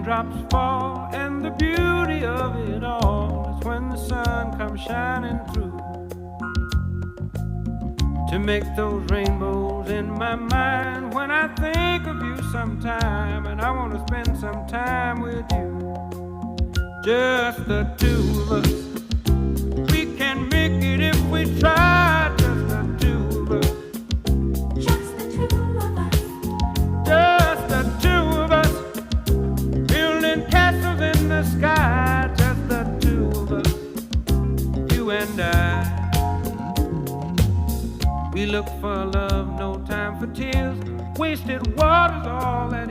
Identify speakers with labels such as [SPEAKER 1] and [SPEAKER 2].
[SPEAKER 1] raindrops fall, and the beauty of it all is when the sun comes shining through to make those rainbows in my mind. When I think of you sometime, and I want to spend some time with you, just the two of us. We can make it if we try, just the two of us.
[SPEAKER 2] Just the two of us.
[SPEAKER 1] Just the two of us, building castles in the sky. Just the two of us, you and I. We look for love, no time for tears. Wasted water's all that